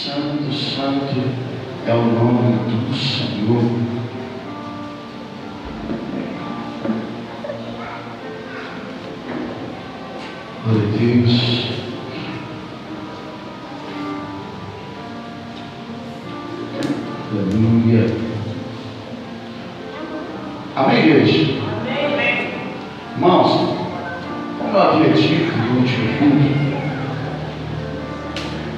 Santo, santo é o nome do Senhor. Glória a Deus. Aleluia. Amém, igreja? Amém. Irmãos, como eu havia dito no último culto,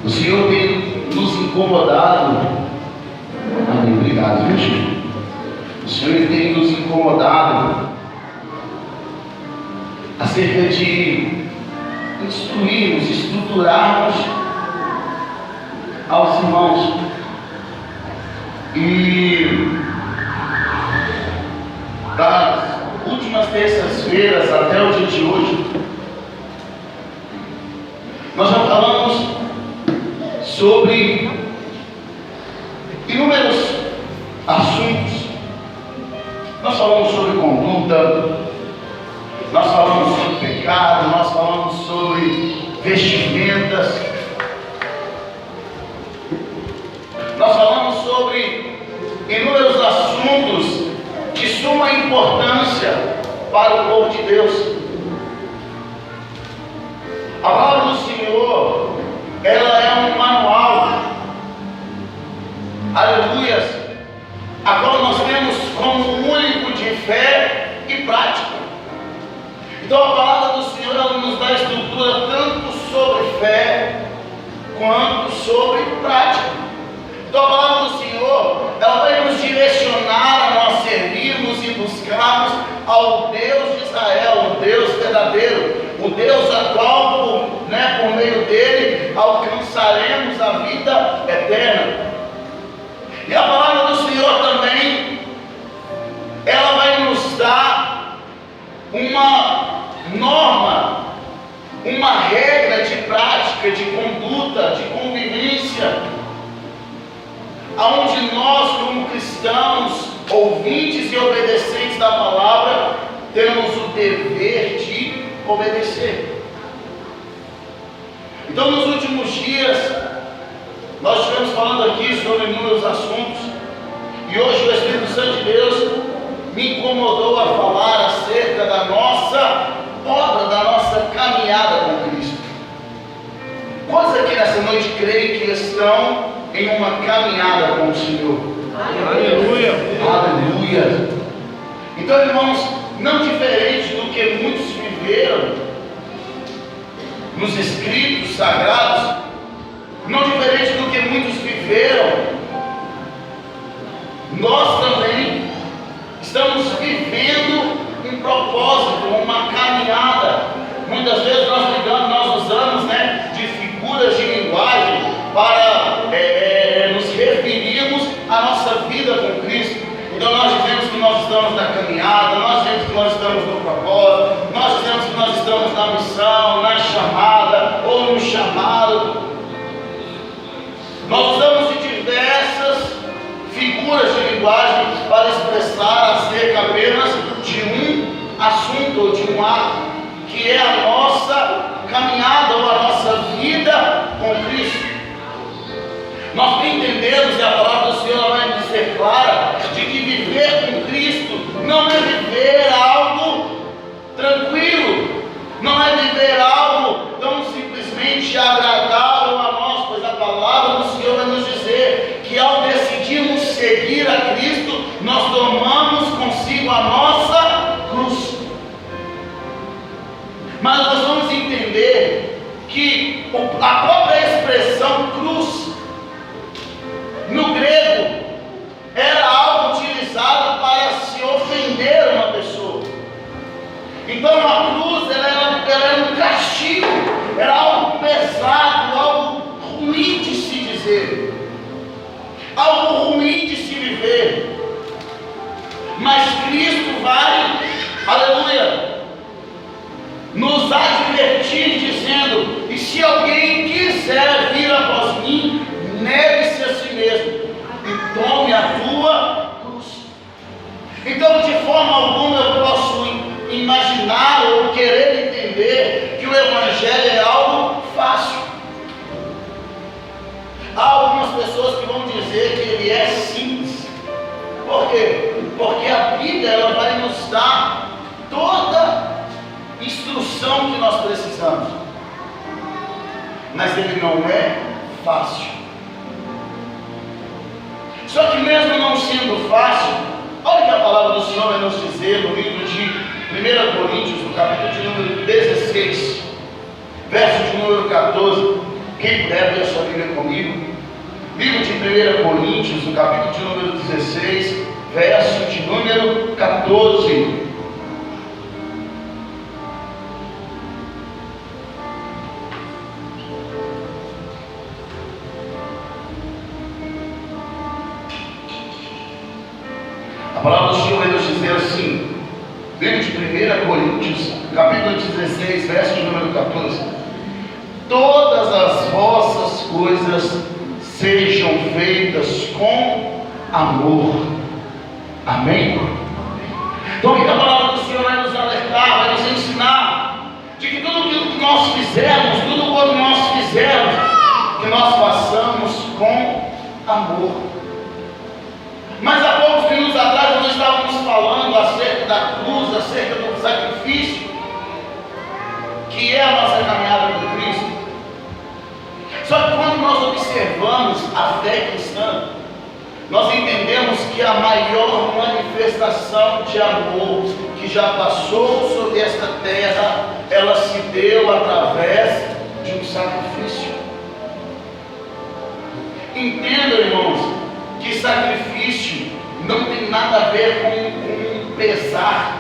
o Senhor tem nos incomodado. Amém, obrigado, viu, Chico? O Senhor tem nos incomodado acerca de instruirmos, estruturarmos aos irmãos. E das últimas terças-feiras até o dia de hoje, nós já falamos sobre inúmeros assuntos. Nós falamos sobre conduta, nós falamos sobre pecado, nós falamos sobre vestimentas, nós falamos sobre inúmeros assuntos de suma importância para o povo de Deus. A palavra do Senhor, ela é um manual, aleluias, a qual nós temos como único de fé e prática. Então a palavra do Senhor, ela nos dá estrutura tanto sobre fé quanto sobre prática. Então a palavra do Senhor, ela vai nos direcionar a nós servirmos e buscarmos ao Deus de Israel, o Deus verdadeiro, o Deus a qual, por meio dele, alcançaremos a vida eterna. E a palavra do Senhor também, ela vai nos dar uma norma, uma regra de prática, de conduta, de convivência, aonde nós, como cristãos, ouvintes e obedecentes da palavra, temos o dever de obedecer. Então, nos últimos dias, nós estivemos falando aqui sobre inúmeros assuntos, e hoje o Espírito Santo de Deus me incomodou a falar acerca da nossa obra, da nossa caminhada com Cristo. Quantos aqui nessa noite creem que estão em uma caminhada com o Senhor? Aleluia. Aleluia. Então, irmãos, não diferente do que muitos viveram nos escritos sagrados, não diferente do que muitos viveram, nós também estamos vivendo um propósito, uma caminhada. Muitas vezes nós usamos de figuras de linguagem para nos referirmos à nossa vida com Cristo. Então nós dizemos que nós estamos na caminhada, nós dizemos que nós estamos no propósito, nós dizemos que nós estamos na missão, na chamada ou no chamado. Nós usamos de diversas figuras de linguagem para expressar acerca apenas de um assunto ou de um ato, que é a nossa caminhada ou a nossa vida com Cristo. Nós entendemos, e a palavra do Senhor vai nos ser clara, de que viver com Cristo não é viver algo tranquilo, não é viver algo tão simplesmente agradável a nós, pois a palavra do Senhor vai nos dizer que ao decidirmos seguir a Cristo, nós tomamos consigo a nossa cruz. Mas nós vamos entender que a própria expressão cruz, no grego, era algo utilizado para se ofender uma pessoa. Então a cruz, ela era um castigo, era algo pesado, algo ruim de se dizer, algo ruim de se viver. Mas Cristo vai, aleluia, nos advertir dizendo: e se alguém quiser vir após mim, negue-se a si mesmo e tome a tua cruz. Então, de forma alguma eu posso imaginar ou querer entender que o Evangelho é algo fácil. Há algumas pessoas que vão dizer que ele é simples. Por quê? Porque a Bíblia ela vai nos dar toda instrução que nós precisamos. Mas ele não é fácil. Só que mesmo não sendo fácil, olha o que a palavra do Senhor vai nos dizer no livro de 1 Coríntios, no capítulo de número 16, verso de número 14. Quem puder ver a sua Bíblia comigo. Livro de 1 Coríntios, no capítulo de número 16, verso de número 14. A palavra do Senhor vai nos dizer assim, livro de 1 Coríntios, capítulo 16, verso de número 14: todas as vossas coisas sejam feitas com amor. Amém? Então a palavra do Senhor vai nos alertar, vai nos ensinar de que tudo aquilo que nós fizermos, tudo quanto nós fizermos, que nós façamos com amor. Mas há poucos minutos atrás nós estávamos falando acerca da cruz, acerca do sacrifício, que é a nossa caminhada com Cristo. Só que quando nós observamos a fé cristã, nós entendemos que a maior manifestação de amor que já passou sobre esta terra, ela se deu através de um sacrifício. Entendam, irmãos, que sacrifício não tem nada a ver com pesar.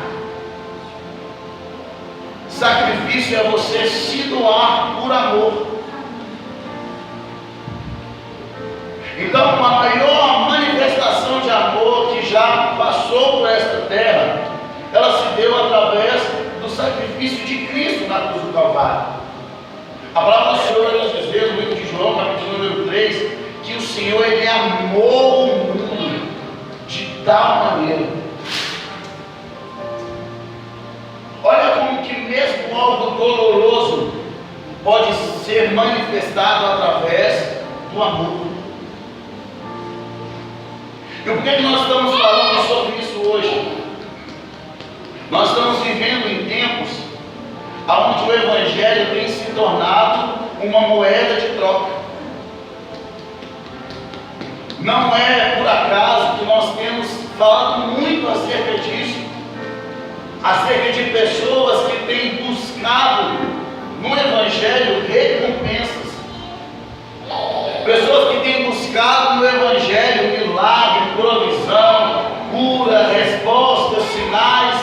Sacrifício é você se doar por amor. Então, a maior manifestação de amor que já passou por esta terra, ela se deu através do sacrifício de Cristo na cruz do Calvário. A palavra do Senhor vai nos dizer no livro de João, capítulo número 3, que o Senhor ele amou o mundo de tal maneira. Olha como que mesmo algo doloroso pode ser manifestado através do amor. E por que nós estamos falando sobre isso hoje? Nós estamos vivendo em tempos onde o Evangelho tem se tornado uma moeda de troca. Não é por acaso que nós temos falado muito acerca disso, acerca de pessoas que têm buscado no Evangelho recompensas, pessoas que têm buscado no Evangelho milagre, provisão, cura, respostas, sinais,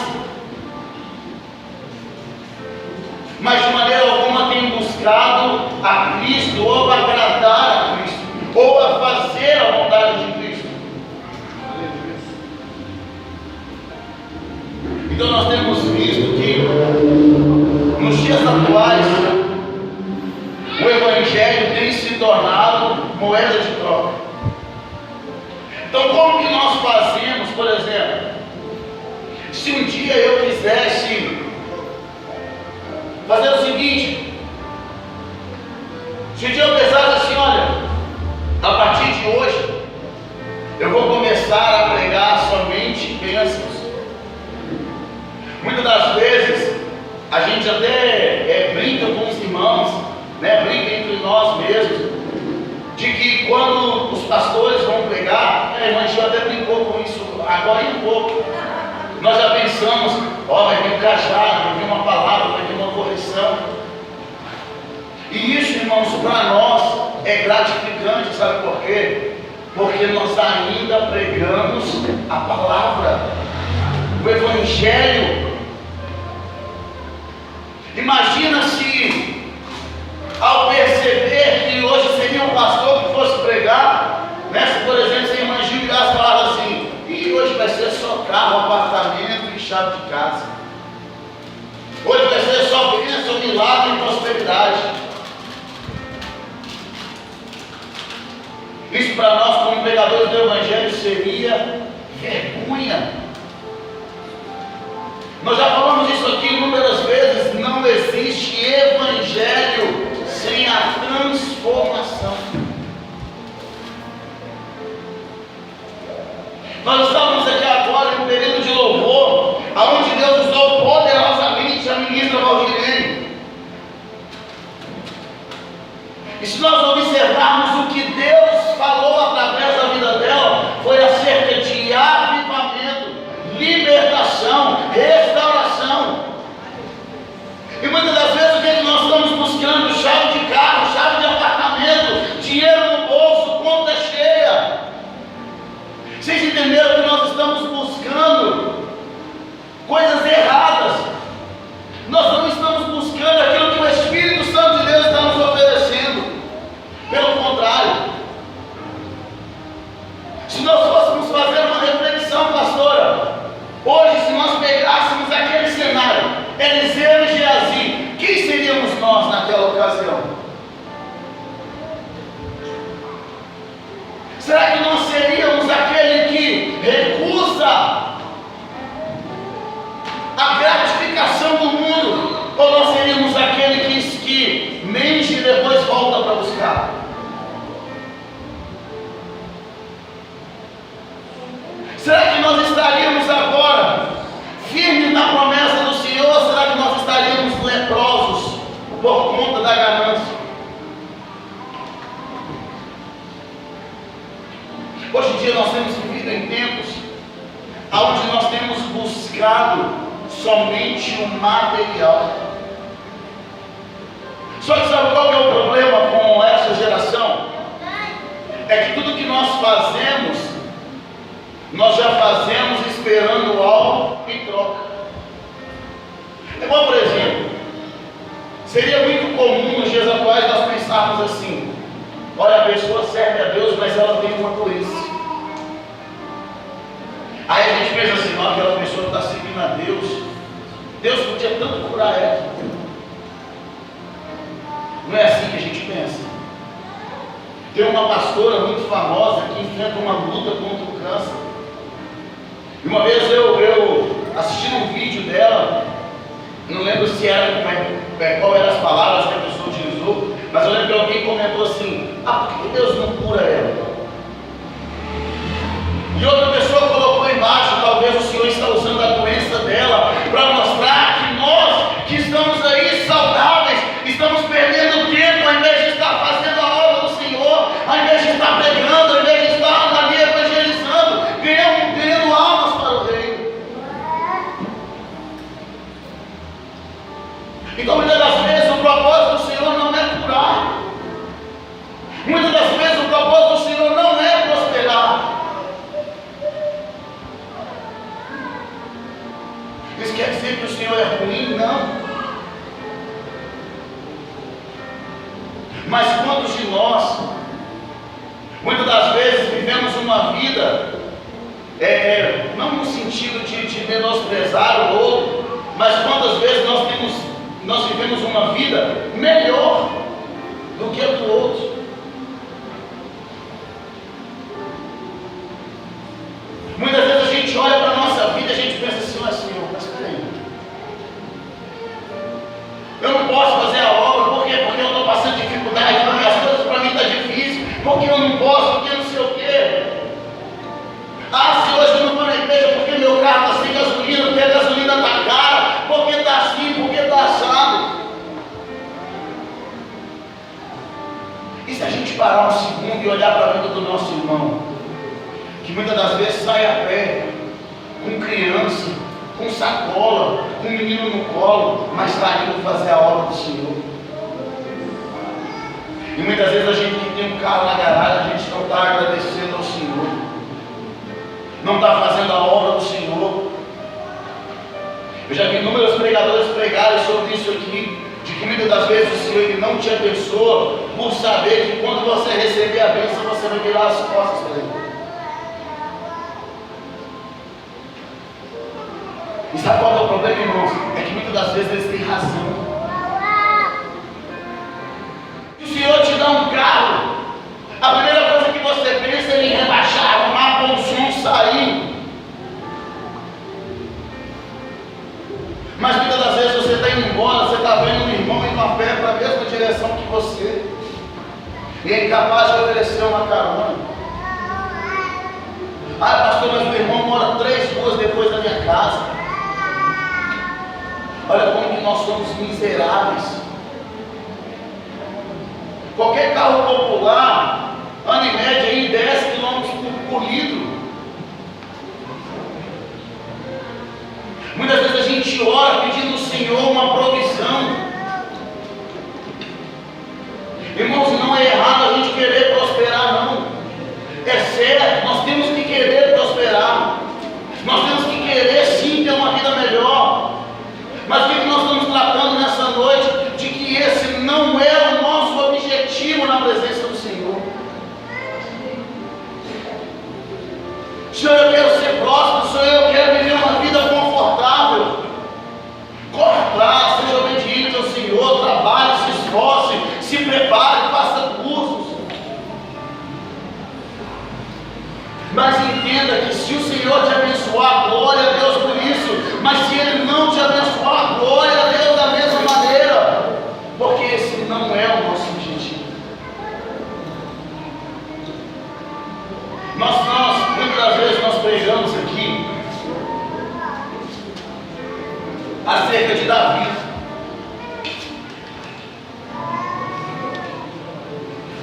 mas de maneira alguma têm buscado a Cristo ou agradar a Cristo, ou a fazer a vontade de Cristo. Então nós temos visto que nos dias atuais o Evangelho tem se tornado moeda de troca. Então como que nós fazemos, por exemplo, se um dia eu quisesse fazer o seguinte, se um dia eu pensasse assim, olha, a partir de hoje, eu vou começar a pregar somente bênçãos. Muitas das vezes, a gente até brinca com os irmãos, né, brinca entre nós mesmos, de que quando os pastores vão pregar, a irmã Gil até brincou com isso agora em pouco. Nós já pensamos, vai vir um cajado, vai vir uma palavra, vai vir uma correção. E isso, irmãos, para nós é gratificante, sabe por quê? Porque nós ainda pregamos a palavra, o Evangelho. Imagina se, ao perceber que hoje seria um pastor que fosse pregar, né? Se, por exemplo, se a irmã Gil virasse e falava assim, e hoje vai ser só carro, apartamento e chave de casa. Hoje vai ser só bênção, milagre e prosperidade. Isso para nós, como pregadores do Evangelho, seria vergonha. Nós já falamos isso aqui inúmeras vezes. Não existe Evangelho sem a transformação. Nós estamos aqui agora em um período de louvor, onde Deus usou poderosamente a ministra Valdirene. E se nós observarmos o que Deus falou através da vida dela, foi acerca de avivamento, libertação, restauração. E muitas das vezes o que nós estamos buscando? Chave de carro, chave de apartamento, dinheiro no bolso, conta cheia. Vocês entenderam que nós estamos buscando coisas erradas? Nós não estamos buscando aquilo que o Espírito Santo de Deus está nos oferecendo. Pelo contrário, se nós fôssemos fazer uma reflexão, pastora, hoje, se nós pegássemos aquele cenário, Eliseu e Geazi, quem seríamos nós naquela ocasião? Será que nós seríamos aquele que recusa a gratificação do mundo? Ou nós seríamos aquele que mente e depois volta para buscar? Será que nós estaríamos agora firmes na promessa do Senhor? Ou será que nós estaríamos leprosos por conta da ganância? Hoje em dia nós temos vivido em tempos onde nós temos buscado somente o material. Só que sabe qual é o problema com essa geração? É que tudo que nós fazemos, nós já fazemos esperando algo em troca. É bom, por exemplo, seria muito comum nos dias atuais nós pensarmos assim: olha, a pessoa serve a Deus, mas ela tem uma doença. Aí a gente pensa assim: não, aquela pessoa está seguindo a Deus, Deus podia tanto curar ela. Não é assim que a gente pensa. Tem uma pastora muito famosa que enfrenta uma luta contra o câncer. E uma vez eu assisti um vídeo dela, não lembro se era qual eram as palavras que a pessoa utilizou, mas eu lembro que alguém comentou assim: por que Deus não cura ela? E outra pessoa colocou embaixo: talvez o Senhor está usando a doença dela para mostrar que nós que estamos aí saudáveis, estamos perdendo tempo, ao invés de estar fazendo a obra do Senhor, ao invés de estar pregando, ao invés de estar ali evangelizando, ganhando almas para o reino. Então muitas das vezes o propósito do Senhor não é curar. Muitas das vezes o propósito do Senhor não é prosperar. Isso quer dizer que o Senhor é ruim? Não. Mas quantos de nós, muitas das vezes, vivemos uma vida, não no sentido de menosprezar o outro, mas quantas vezes nós vivemos uma vida melhor do que a do outro? Muitas vezes a gente olha para a nossa vida e a gente pensa assim: olha, Senhor, mas peraí, eu não posso fazer a obra, por quê? Porque eu estou passando dificuldade, porque as coisas para mim estão difíceis, porque eu não posso, porque não sei o quê. Se hoje eu não vou na igreja porque meu carro está sem gasolina, porque a gasolina está cara, porque está assim, porque está assado. E se a gente parar um segundo e olhar para a vida do nosso irmão, que muitas das vezes sai a pé, com criança, com sacola, com menino no colo, mas está indo fazer a obra do Senhor. E muitas vezes a gente que tem um carro na garagem, a gente não está agradecendo ao Senhor, não está fazendo a obra do Senhor. Eu já vi inúmeros pregadores pregarem sobre isso aqui, de que muitas das vezes o Senhor ele não te abençoa por saber que quando você receber a bênção, você vai virar as costas para Ele. E sabe qual é o problema, irmãos? É que muitas das vezes eles têm razão. Se o Senhor te dá um carro, a primeira coisa que você pensa é em rebaixar, arrumar bom som, sair. Mas muitas das vezes você está indo embora, você está vendo um irmão indo a pé para a mesma direção que você, e é incapaz de oferecer uma carona. Pastor, mas o miseráveis. Qualquer carro popular anda em média aí 10 km por litro. Muitas vezes a gente ora pedindo ao Senhor uma provisão. Irmãos, não é errado a gente querer prosperar, não. É certo, nós temos que querer prosperar. Nós temos que querer sim ter uma vida melhor. Mas o que nós estamos tratando nessa noite? De que esse não é o nosso objetivo na presença do Senhor. Senhor, eu quero ser próspero. Senhor, eu quero viver uma vida confortável. Corra atrás, seja obediente ao Senhor, trabalhe, se esforce, se prepare, faça cursos. Mas entenda que se o Senhor te abençoar, glória a Deus por isso. Mas se Ele não te abençoar, glória a Deus da mesma maneira. Porque esse não é o nosso objetivo. Muitas das vezes nós pregamos aqui acerca de Davi.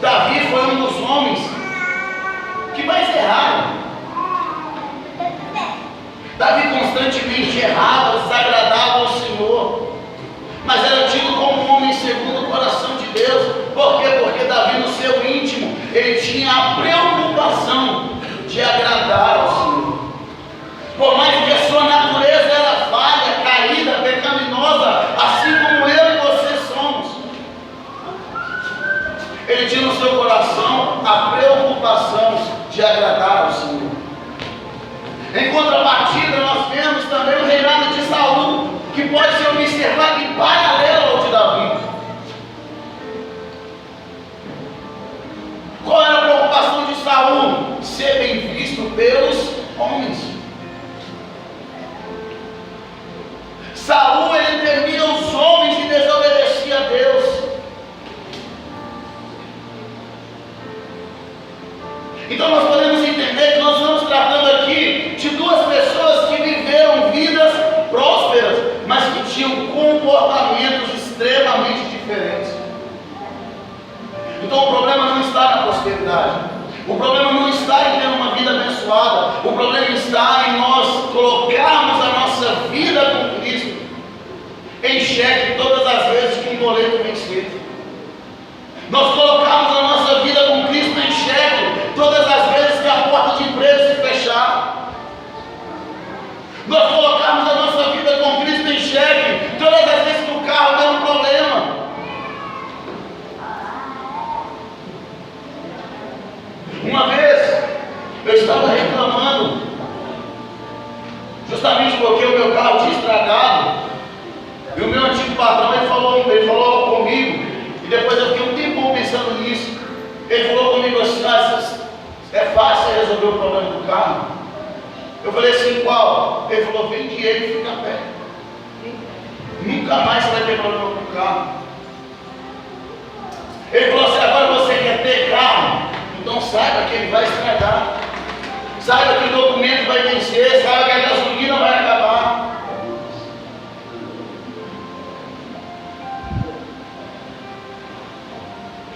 Davi foi um dos homens que mais erraram. Davi constantemente errava, desagradava ao Senhor, mas era tido como um homem segundo o coração de Deus. Por quê? Porque Davi, no seu íntimo, ele tinha a preocupação de agradar ao Senhor. Por mais que a sua natureza era falha, caída, pecaminosa, assim como eu e você somos, ele tinha no seu coração a preocupação de agradar ao Senhor. Em contrapartida, nós vemos também o reinado de Saul, que pode ser observado em paralelo ao de Davi. Qual era a preocupação de Saul? Ser bem visto pelos homens. Saul, ele temia os homens e desobedecia a Deus. Então nós podemos entender que nós estamos tratando aqui de duas pessoas que viveram vidas prósperas, mas que tinham comportamentos extremamente diferentes. Então o problema não está na prosperidade, o problema não está em ter uma vida abençoada, o problema está em nós colocarmos a nossa vida com Cristo em xeque todas as vezes que um boleto vencido. Nós colocamos a nossa vida com Cristo em xeque todas as vezes que a porta de emprego se fechar. Nós colocamos a nossa vida com Cristo em xeque todas as vezes que o carro der um problema. Uma vez eu estava reclamando, justamente porque o meu carro tinha estragado, e o meu antigo patrão ele falou comigo, e depois eu fiquei um tempão pensando nisso. Ele falou comigo assim: é fácil resolver o problema do carro. Eu falei assim: qual? Ele falou: vende ele e fica perto. Nunca mais você vai ter problema com o carro. Ele falou assim: agora você quer ter carro? Então saiba que ele vai estragar. Saiba que o documento vai vencer. Saiba que a gasolina vai acabar.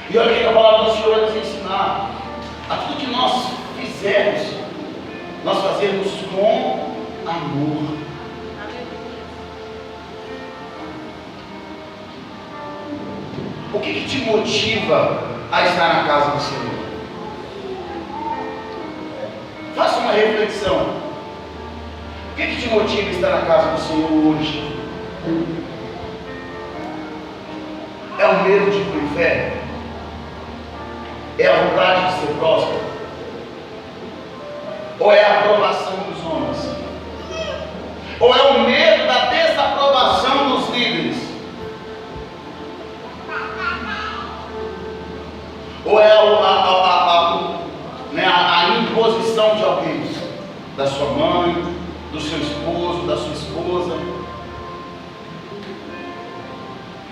E olha o que a palavra do Senhor vai nos ensinar. A tudo que nós fizermos, nós fazemos com amor. O que te motiva a estar na casa do Senhor? Faça uma reflexão. O que te motiva a estar na casa do Senhor hoje? É o medo de ir para o inferno? É a vontade de ser próspero? Ou é a aprovação dos homens? Ou é o medo da desaprovação dos líderes? Ou é a imposição de alguém? Da sua mãe, do seu esposo, da sua esposa?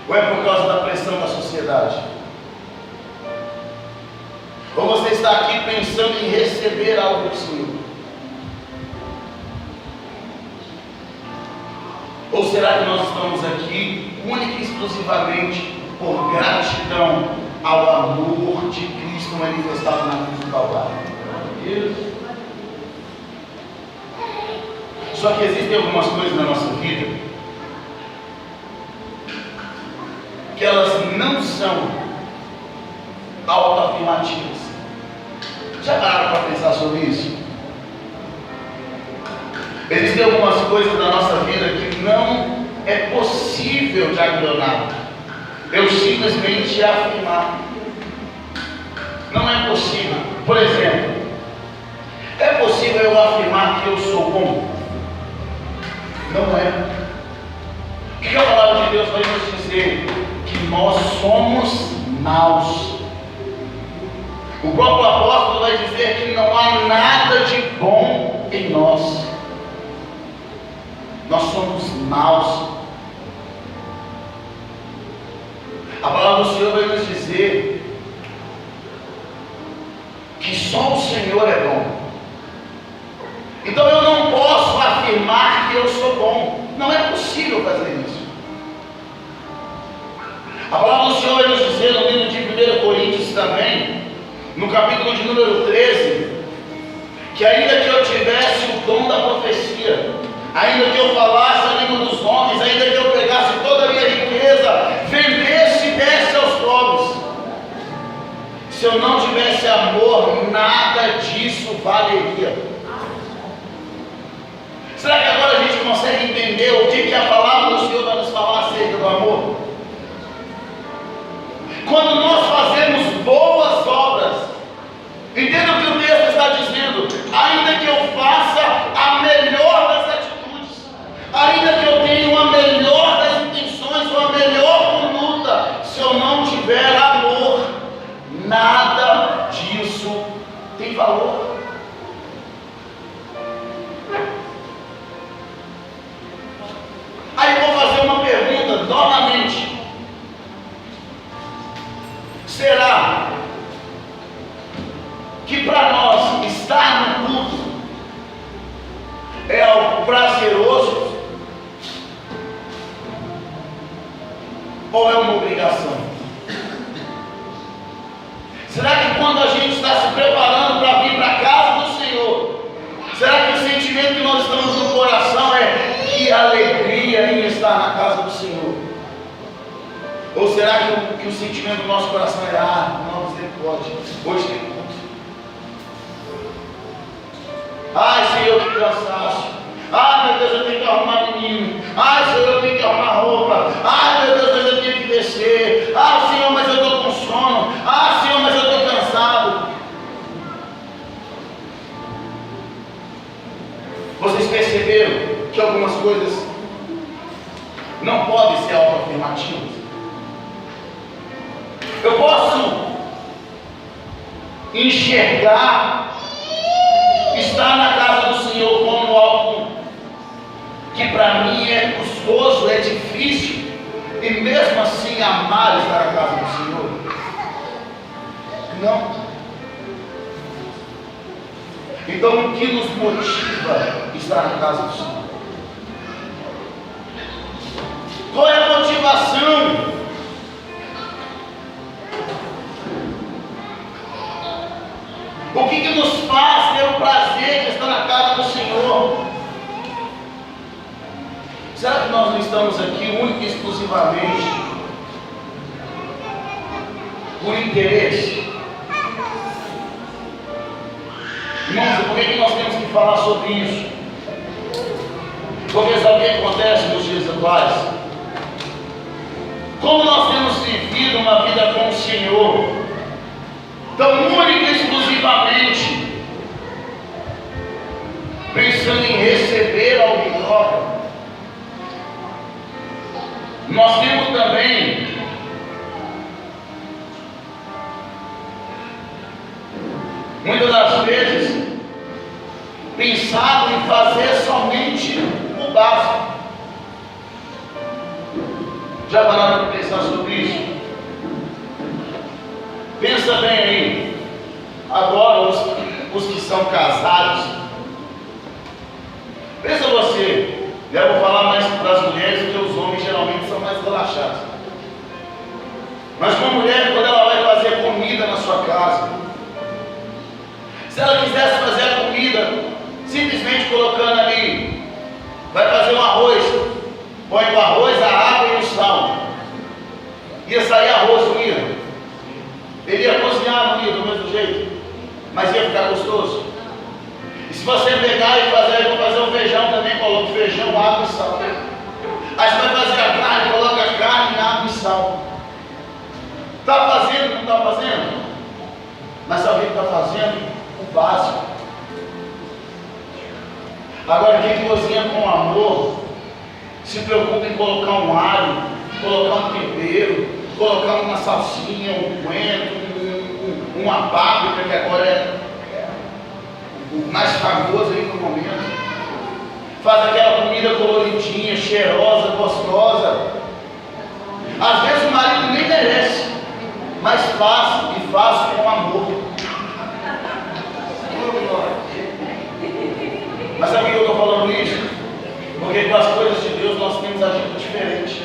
Ou é por causa da pressão da sociedade? Ou você está aqui pensando em receber algo do Senhor? Ou será que nós estamos aqui única e exclusivamente por gratidão ao amor de Cristo manifestado na cruz do Calvário. Só que existem algumas coisas na nossa vida que elas não são autoafirmativas. Já pararam para pensar sobre isso? Existem algumas coisas na nossa vida que não é possível de abandonar. Eu simplesmente afirmar. Não é possível. Por exemplo, é possível eu afirmar que eu sou bom? Não é. O que a palavra de Deus vai nos dizer? Que nós somos maus. O próprio apóstolo vai dizer que não há nada de bom em nós. Nós somos maus. A palavra do Senhor vai nos dizer que só o Senhor é bom. Então eu não posso afirmar que eu sou bom. Não é possível fazer isso. A palavra do Senhor vai nos dizer no livro de 1 Coríntios também, no capítulo de número 13, que ainda que eu tivesse o dom da profecia, ainda que eu falasse a língua dos homens, ainda que eu pegasse toda a minha riqueza, vendesse e desse aos pobres, se eu não tivesse amor, nada disso valeria. Será que agora a gente consegue entender o que a palavra do Senhor vai nos falar acerca do amor? Quando nós fazemos boas obras, entenda o que o texto está dizendo, ainda que eu faça a melhor das atitudes, ainda que eu tenha a melhor das intenções, ou a melhor conduta, se eu não tiver amor, nada disso tem valor. Aí eu vou fazer uma pergunta novamente. Será que para nós estar no culto é algo prazeroso ou é uma obrigação? Será que quando a gente está se preparando para vir para a casa do Senhor, será que o sentimento que nós estamos no coração é que alegria em estar na casa do Senhor? Ou será que o sentimento do nosso coração é não, você pode, hoje tem culto. Ai, Senhor, que cansaço. Ai, meu Deus, eu tenho que arrumar menino. Ai, Senhor, eu tenho que arrumar roupa. Ai, meu Deus, mas eu tenho que descer. Ah, Senhor, mas eu estou com sono. Ah, Senhor, mas eu estou cansado. Vocês perceberam que algumas coisas não podem ser autoafirmativas? Eu posso enxergar estar na casa do Senhor como algo que para mim é custoso, é difícil, e mesmo assim amar estar na casa do Senhor? Não. Então o que nos motiva estar na casa do Senhor? Qual é a motivação? O que nos faz ter o prazer de estar na casa do Senhor? Será que nós não estamos aqui única e exclusivamente por interesse? Irmãos, por que nós temos que falar sobre isso? Porque sabe o que acontece nos dias atuais? Como nós temos vivido uma vida com o Senhor, tão única e exclusivamente pensando em receber algo em troca, nós temos também muitas das vezes pensado em fazer somente o básico. Já pararam para pensar sobre isso? Pensa bem aí. Agora os que são casados, pensa você, eu vou falar mais para as mulheres, porque os homens geralmente são mais relaxados. cachaça. Mas uma mulher, quando ela vai fazer comida na sua casa, se ela quisesse fazer a comida, simplesmente colocando ali, vai fazer um arroz, põe o arroz, a água e o sal, ia sair arroz, não ia? Ele ia cozinhar, não ia, do mesmo jeito, mas ia ficar gostoso. E se você pegar e fazer, eu vou fazer um feijão também, coloca feijão, água e sal. Aí você vai fazer a carne, coloca a carne, água e sal. Está fazendo, não está fazendo? Mas alguém está fazendo o básico. Agora quem cozinha com amor, se preocupa em colocar um alho, colocar um tempero, colocar uma salsinha, um coentro, uma páprica, que agora é o mais famoso aí no momento. Faz aquela comida coloridinha, cheirosa, gostosa. Às vezes o marido nem merece, mas faz e faz com amor. Mas sabe por que eu estou falando isso? Porque com as coisas de Deus nós temos agido diferente.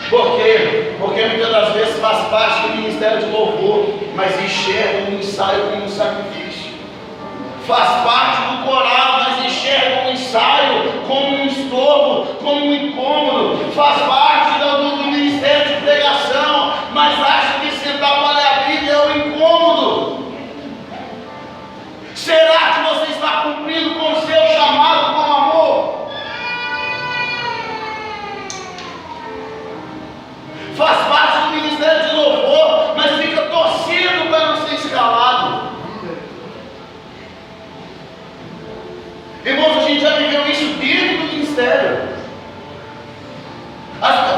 Por quê? Porque muitas das vezes faz parte do ministério de louvor, mas enxerga o ensaio como um sacrifício. Faz parte do coral, mas enxerga o ensaio como um estorbo, como um incômodo. Faz parte do ministério de pregação, mas acha que sentar para ler a Bíblia é um incômodo. Será que você está cumprindo com o seu chamado com amor? Faz parte do ministério de louvor, mas fica torcendo para não ser escalado. Irmãos, a gente já viveu isso dentro do ministério.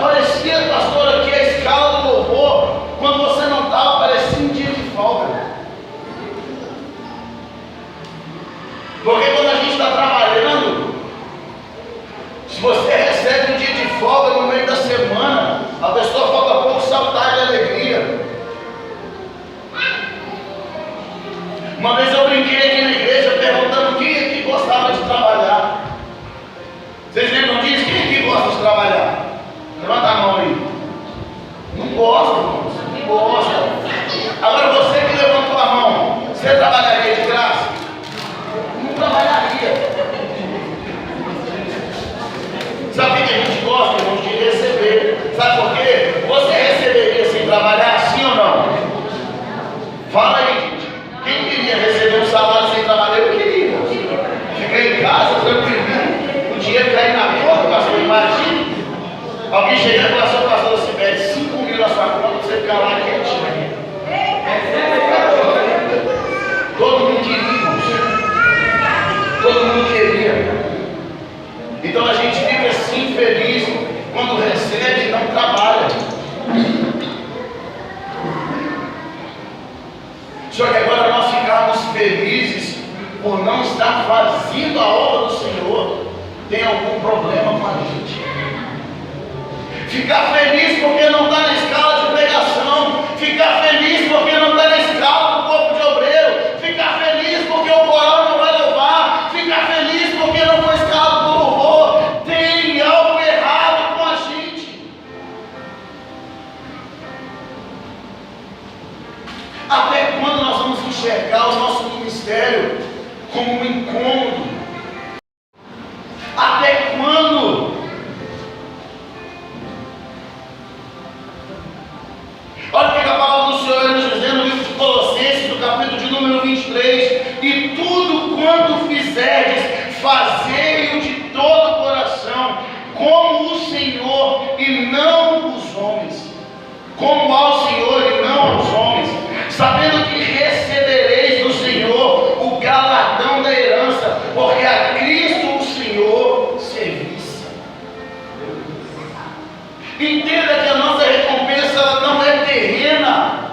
Parecia, pastor, aqui a escala do louvor, quando você não estava, parecia um dia de folga. Porque quando a gente está trabalhando, se você recebe um dia de folga no meio da semana, a pessoa falta pouco saltar de alegria. Uma vez eu brinquei aqui na igreja perguntando quem aqui gostava de trabalhar. Vocês lembram disso? Quem aqui gosta de trabalhar? Levanta a mão aí. Não gosta, irmãos. Não gosta. Agora você que levantou a mão, você trabalharia de graça? Não trabalharia. Sabe o que a gente gosta, irmãos? De receber. Sabe por quê? Você receberia sem trabalhar, sim ou não? Fala aí, gente. Quem queria receber um salário sem trabalhar? Eu queria, irmãos. Ficar em casa, tranquilo. O dinheiro cair na porta, pastor, imagina. Alguém chegar e falar assim, pastor, se pede 5 mil na sua conta, você ficar lá quietinho. Todo mundo queria, irmãos. Todo mundo queria. Então a gente fica assim feliz quando recebe e não trabalha. Só que agora nós ficamos felizes por não estar fazendo a obra do Senhor, tem algum problema com a gente. Ficar feliz porque não está na escala de pregação, ficar feliz porque não está na escala do corpo de obreiro, ficar feliz porque o coral não vai louvar, ficar feliz porque não foi escala do louvor. Tem algo errado com a gente. Até quando nós vamos enxergar o nosso ministério como um incômodo? Até quando? Olha o que a palavra do Senhor nos diz no livro de Colossenses, no capítulo de número 23. E tudo quanto fizerdes, fazei-o de todo o coração, como o Senhor e não os homens. Como ao Senhor e não aos homens, sabendo que recebereis do Senhor o galardão da herança, porque a Cristo o Senhor servis. Entenda que a nossa recompensa ela não é terrena,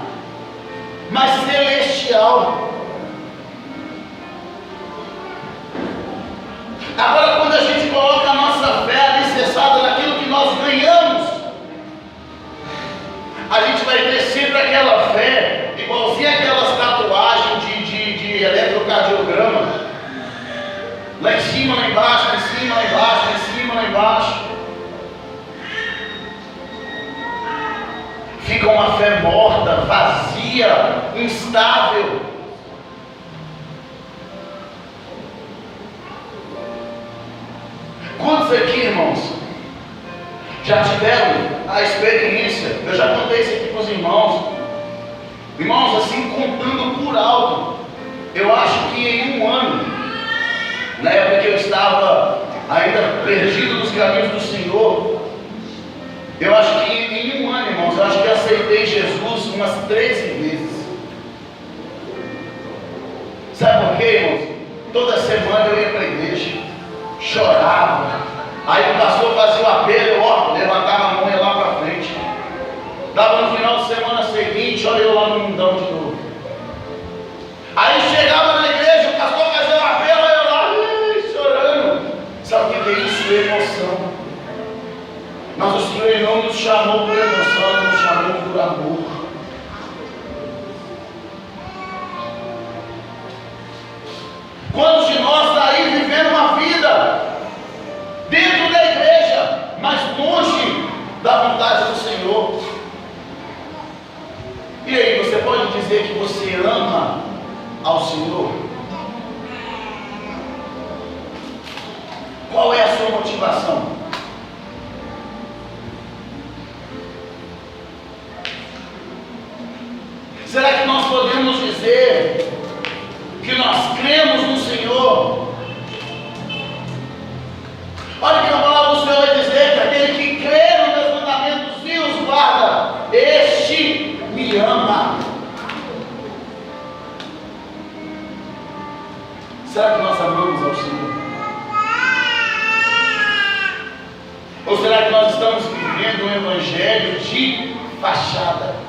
mas celestial. Agora, quando a gente coloca a nossa fé alicerçada naquilo que nós ganhamos, a gente vai ter sempre aquela fé, igualzinha aquelas tatuagens de eletrocardiograma, lá em cima, lá embaixo, lá em cima, lá embaixo, lá em cima, lá embaixo. Fica uma fé morta, vazia, instável. Quantos aqui, irmãos, já tiveram a experiência? Eu já contei isso aqui para os irmãos. Irmãos, assim, contando por alto, eu acho que em um ano, na época que eu estava ainda perdido nos caminhos do Senhor, eu acho que em um ano, irmãos, eu acho que eu aceitei Jesus umas 13 vezes. Sabe por quê, irmãos? Toda semana eu ia para a igreja, chorava. Aí o pastor fazia o apelo, eu levantava a mão e ia lá para frente. Dava no final de semana seguinte, olha eu lá no mundão de novo. Aí chegava na igreja, o pastor fazia o apelo, eu lá chorando. Sabe o que é isso? Emoção. Mas o Senhor ele não nos chamou por emoção, Ele nos chamou por amor. Quantos de nós está aí vivendo uma vida dentro da igreja, mas longe da vontade do Senhor? E aí, você pode dizer que você ama ao Senhor? Qual é a sua motivação? Será que nós podemos dizer que nós cremos no Senhor? Olha o que a palavra do Senhor vai dizer: que aquele que crê nos meus mandamentos e os guarda, este me ama. Será que nós amamos ao Senhor? Ou será que nós estamos vivendo um evangelho de fachada?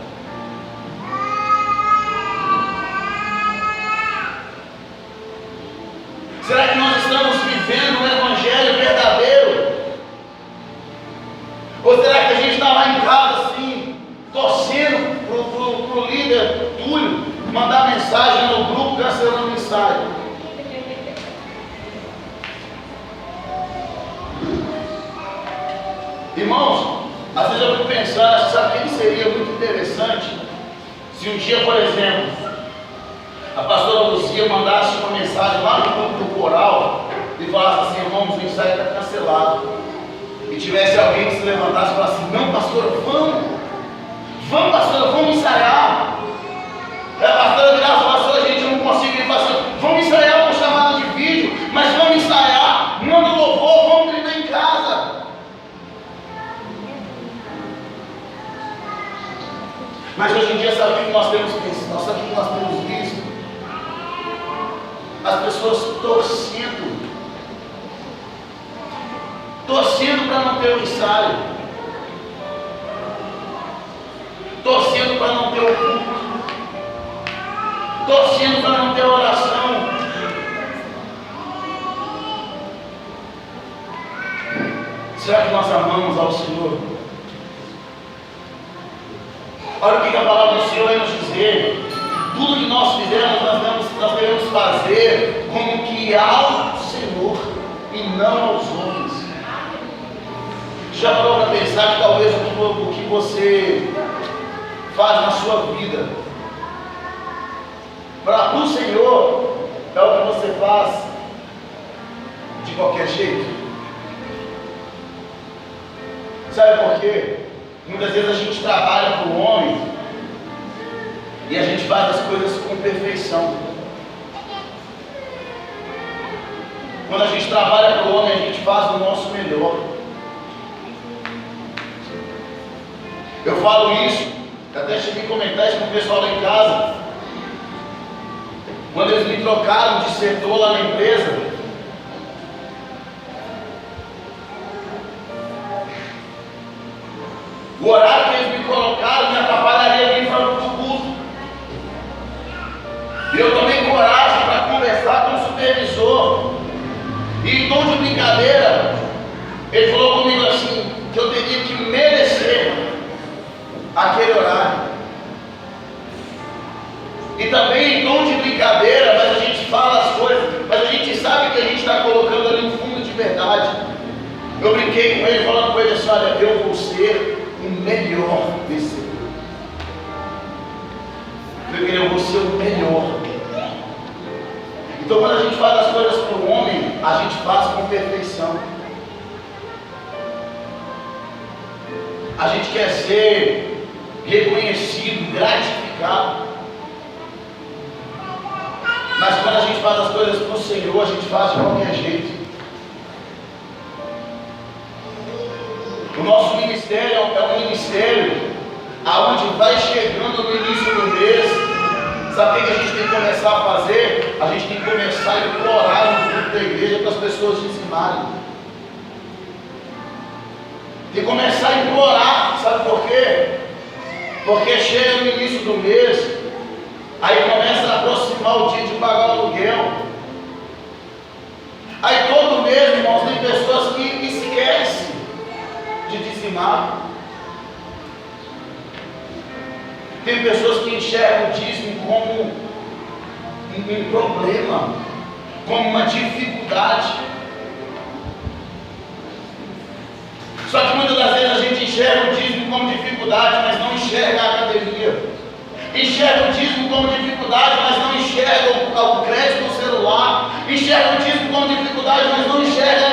Será que nós estamos vivendo um evangelho verdadeiro? Ou será que a gente está lá em casa assim, torcendo para o líder Túlio mandar mensagem no grupo cancelando o ensaio? Irmãos, às vezes eu fico pensando, sabe o que seria muito interessante? Se um dia, por exemplo, a pastora Lucia mandasse uma mensagem lá no grupo do coral e falasse assim: irmãos, o ensaio está cancelado. E tivesse alguém que se levantasse e falasse assim: não, pastora, vamos, pastora, vamos ensaiar. A pastora virasse e falasse: pastora, gente, eu não consigo ir. Assim, vamos ensaiar com chamada de vídeo, mas vamos ensaiar, manda o louvor, vamos treinar em casa. Mas hoje em dia, sabe o que nós temos pensado? Sabe o que nós temos visto? As pessoas torcendo para não ter o ensaio, torcendo para não ter o culto, torcendo para não ter a oração. Será que nós amamos ao Senhor? Olha o que a palavra do Senhor vai nos dizer: tudo que nós fizermos, nós devemos fazer como que ao Senhor e não aos homens. Já parou para pensar que talvez o que você faz na sua vida para o Senhor é o que você faz de qualquer jeito? Sabe por quê? Muitas vezes a gente trabalha para o homem e a gente faz as coisas com perfeição. Quando a gente trabalha para o homem, a gente faz o nosso melhor. Eu falo isso, até cheguei a comentar isso com o pessoal lá em casa. Quando eles me trocaram de setor lá na empresa, o horário que eles me colocaram me atrapalharia vir para o culto. E eu tomei coragem para conversar com o supervisor. E em tom de brincadeira, ele falou comigo assim, que eu teria que merecer aquele horário. E também em tom de brincadeira, mas a gente fala as coisas, mas a gente sabe que a gente está colocando ali um fundo de verdade. Eu brinquei com ele, falando com ele assim: olha, eu vou ser o melhor desse. Então, quando a gente faz as coisas para o homem, a gente faz com perfeição. A gente quer ser reconhecido, gratificado. Mas quando a gente faz as coisas para o Senhor, a gente faz de qualquer jeito. O nosso ministério é um ministério aonde vai chegando no início do mês. Sabe o que a gente tem que começar a fazer? A gente tem que começar a implorar no grupo da igreja para as pessoas dizimarem. Tem que começar a implorar, sabe por quê? Porque chega no início do mês, aí começa a aproximar o dia de pagar o aluguel. Aí todo mês, irmãos, tem pessoas que esquecem de dizimar. Tem pessoas que enxergam o dízimo como um problema, como uma dificuldade. Só que muitas das vezes a gente enxerga o dízimo como dificuldade, mas não enxerga a academia. Enxerga o dízimo como dificuldade, mas não enxerga o crédito no celular. Enxerga o dízimo como dificuldade, mas não enxerga